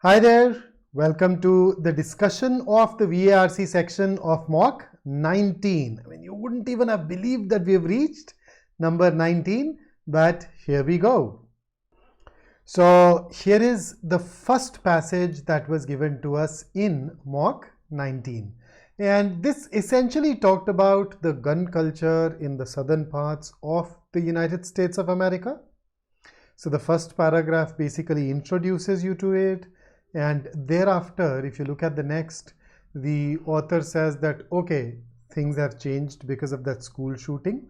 Hi there, welcome to the discussion of the VARC section of mock 19. You wouldn't even have believed that we have reached number 19, but here we go. So here is the first passage that was given to us in mock 19. And this essentially talked about the gun culture in the southern parts of the United States of America. So the first paragraph basically introduces you to it. And thereafter, if you look at the next, the author says that, okay, things have changed because of that school shooting.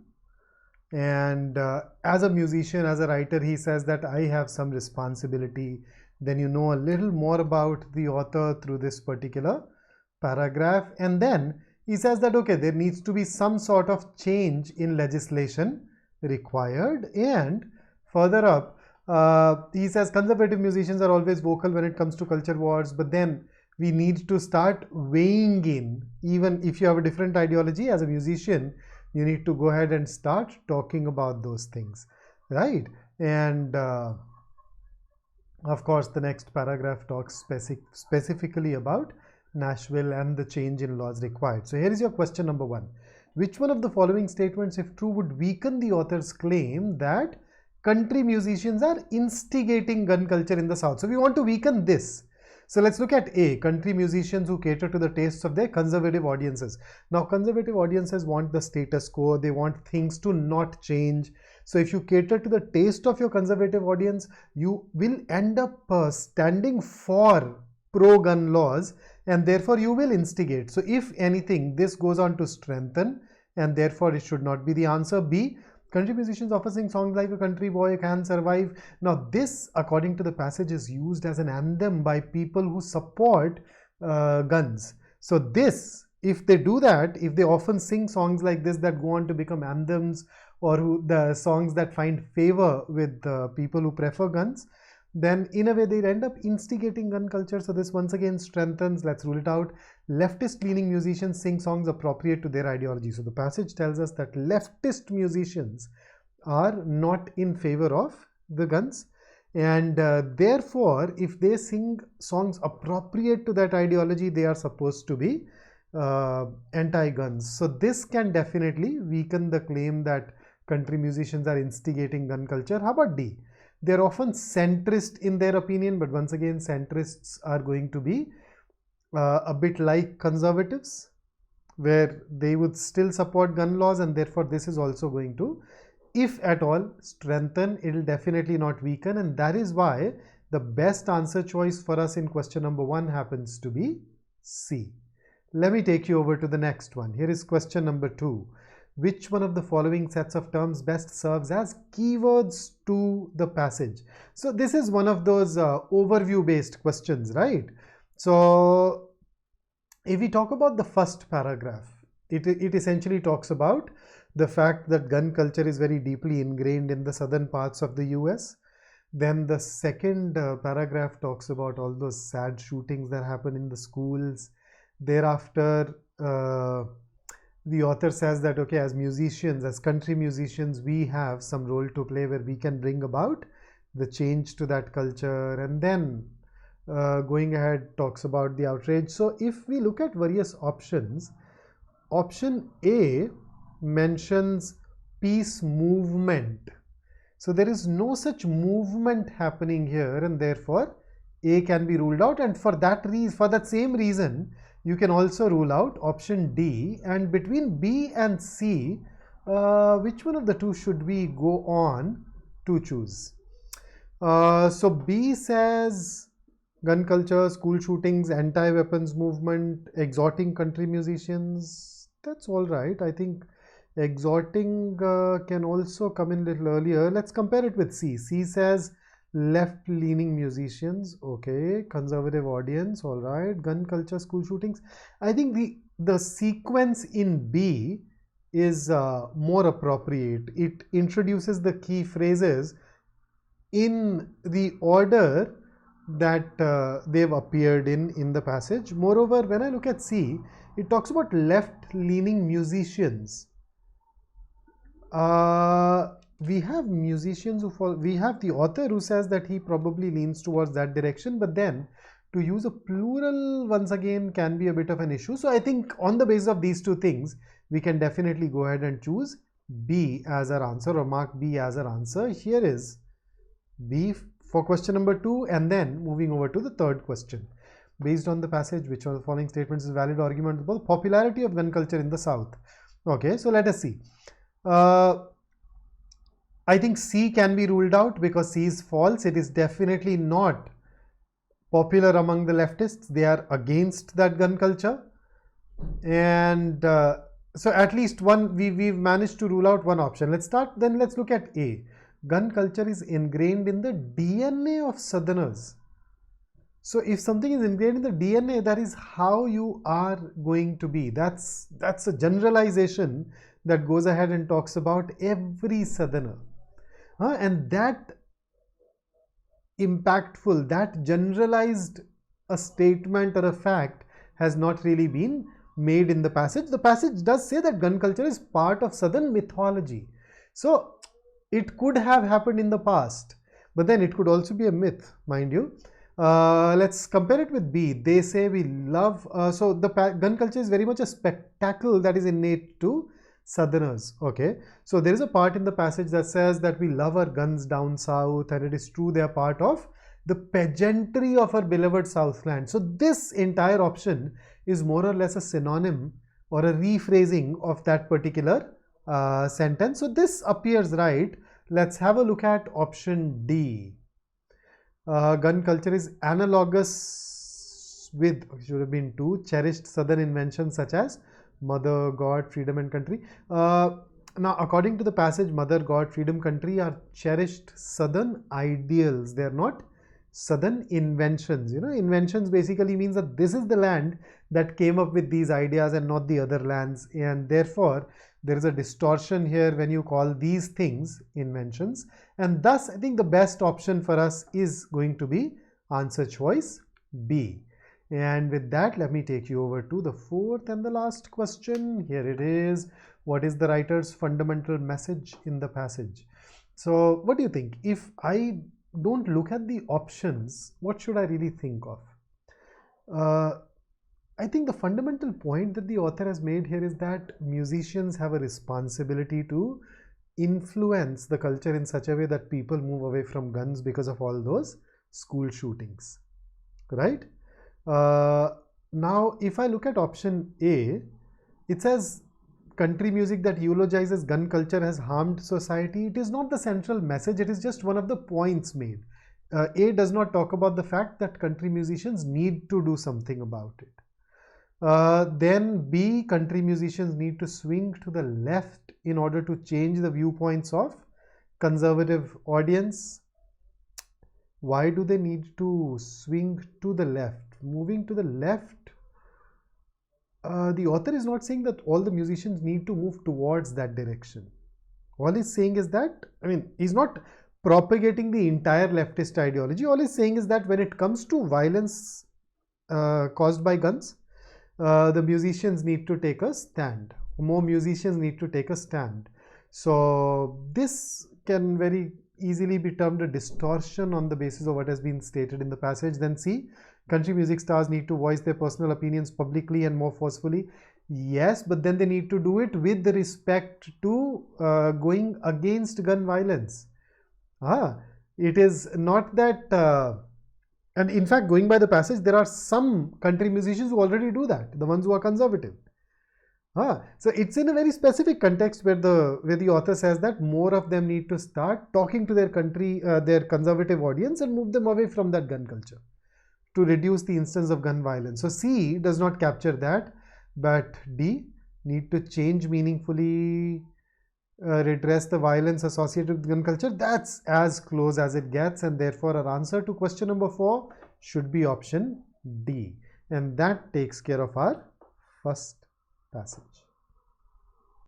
And as a musician, as a writer, he says that I have some responsibility. Then you know a little more about the author through this particular paragraph. And then he says that, okay, there needs to be some sort of change in legislation required. And further up, he says conservative musicians are always vocal when it comes to culture wars, but then we need to start weighing in. Even if you have a different ideology as a musician, you need to go ahead and start talking about those things, right? And of course, the next paragraph talks specifically about Nashville and the change in laws required. So here is your question number 1. Which one of the following statements, if true, would weaken the author's claim that country musicians are instigating gun culture in the South? So we want to weaken this. So let's look at A, country musicians who cater to the tastes of their conservative audiences. Now, conservative audiences want the status quo. They want things to not change. So if you cater to the taste of your conservative audience, you will end up standing for pro-gun laws, and therefore you will instigate. So if anything, this goes on to strengthen, and therefore it should not be the answer. B, country musicians often sing songs like A Country Boy Can Survive. Now this, according to the passage, is used as an anthem by people who support guns. So this, if they do that, if they often sing songs like this that go on to become anthems, or the songs that find favor with people who prefer guns, then in a way they end up instigating gun culture. So this once again strengthens. Let's rule it out. Leftist leaning musicians sing songs appropriate to their ideology. So the passage tells us that leftist musicians are not in favor of the guns, and therefore if they sing songs appropriate to that ideology, they are supposed to be anti-guns. So this can definitely weaken the claim that country musicians are instigating gun culture. How about D? They're often centrist in their opinion, but once again, centrists are going to be a bit like conservatives, where they would still support gun laws, and therefore this is also going to, if at all, strengthen. It will definitely not weaken, and that is why the best answer choice for us in question number 1 happens to be C. Let me take you over to the next one. Here is question number 2. Which one of the following sets of terms best serves as keywords to the passage? So this is one of those overview based questions, right? So if we talk about the first paragraph, it essentially talks about the fact that gun culture is very deeply ingrained in the southern parts of the US. Then the second paragraph talks about all those sad shootings that happen in the schools. Thereafter, the author says that, okay, as musicians, as country musicians, we have some role to play where we can bring about the change to that culture. And then going ahead talks about the outrage. So if we look at various options, option A mentions peace movement. So there is no such movement happening here, and therefore A can be ruled out. And for that reason, for that same reason, you can also rule out option D. And between B and C, which one of the two should we go on to choose? So B says gun culture, school shootings, anti-weapons movement, exhorting country musicians. That's all right. I think exhorting can also come in a little earlier. Let's compare it with C. C says left-leaning musicians, okay, conservative audience, all right, gun culture, school shootings. I think the sequence in B is more appropriate. It introduces the key phrases in the order that they've appeared in the passage. Moreover, when I look at C, it talks about left-leaning musicians. We have musicians who follow, we have the author who says that he probably leans towards that direction, but then To use a plural once again can be a bit of an issue. So I think on the basis of these two things, we can definitely go ahead and choose B as our answer, or mark B as our answer. Here is B for question number 2, and then moving over to the third question. Based on the passage, which of the following statements is valid argument about the popularity of gun culture in the South? Okay, so let us see. I think C can be ruled out because C is false. It is definitely not popular among the leftists. They are against that gun culture. And so at least one, we've managed to rule out one option. Let's look at A. Gun culture is ingrained in the DNA of Southerners. So if something is ingrained in the DNA, that is how you are going to be. That's a generalization that goes ahead and talks about every Southerner. And that impactful, that generalized a statement or a fact has not really been made in the passage. The passage does say that gun culture is part of Southern mythology. So it could have happened in the past, but then it could also be a myth, mind you. Let's compare it with B. They say we love, so the gun culture is very much a spectacle that is innate to Southerners. Okay, so there is a part in the passage that says that we love our guns down south, and it is true they are part of the pageantry of our beloved Southland. So this entire option is more or less a synonym or a rephrasing of that particular sentence. So this appears right. Let's have a look at option D. Gun culture is analogous with, should have been 2, cherished Southern inventions such as Mother, God, Freedom and Country. Now according to the passage, Mother, God, Freedom, Country are cherished Southern ideals. They are not Southern inventions. You know, inventions basically means that this is the land that came up with these ideas and not the other lands, and therefore there is a distortion here when you call these things inventions. And thus I think the best option for us is going to be answer choice B. And with that, let me take you over to the fourth and the last question. Here it is. What is the writer's fundamental message in the passage? So what do you think? If I don't look at the options, what should I really think of? I think the fundamental point that the author has made here is that musicians have a responsibility to influence the culture in such a way that people move away from guns because of all those school shootings, right? Now if I look at option A, it says country music that eulogizes gun culture has harmed society. It is not the central message, it is just one of the points made. A does not talk about the fact that country musicians need to do something about it. Then B, country musicians need to swing to the left in order to change the viewpoints of conservative audience. Why do they need to swing to the left? Moving to the left, the author is not saying that all the musicians need to move towards that direction. All he's saying is that, I mean, he's not propagating the entire leftist ideology. All he's saying is that when it comes to violence caused by guns, the musicians need to take a stand. More musicians need to take a stand. So this can very easily be termed a distortion on the basis of what has been stated in the passage. Then C, country music stars need to voice their personal opinions publicly and more forcefully. Yes, but then they need to do it with respect to going against gun violence. It is not that, and in fact, going by the passage, there are some country musicians who already do that, the ones who are conservative. So it's in a very specific context where the author says that more of them need to start talking to their conservative audience and move them away from that gun culture to reduce the instance of gun violence. So C does not capture that, but D, need to change meaningfully, redress the violence associated with gun culture. That's as close as it gets, and therefore our answer to question number 4 should be option D, and that takes care of our first passage.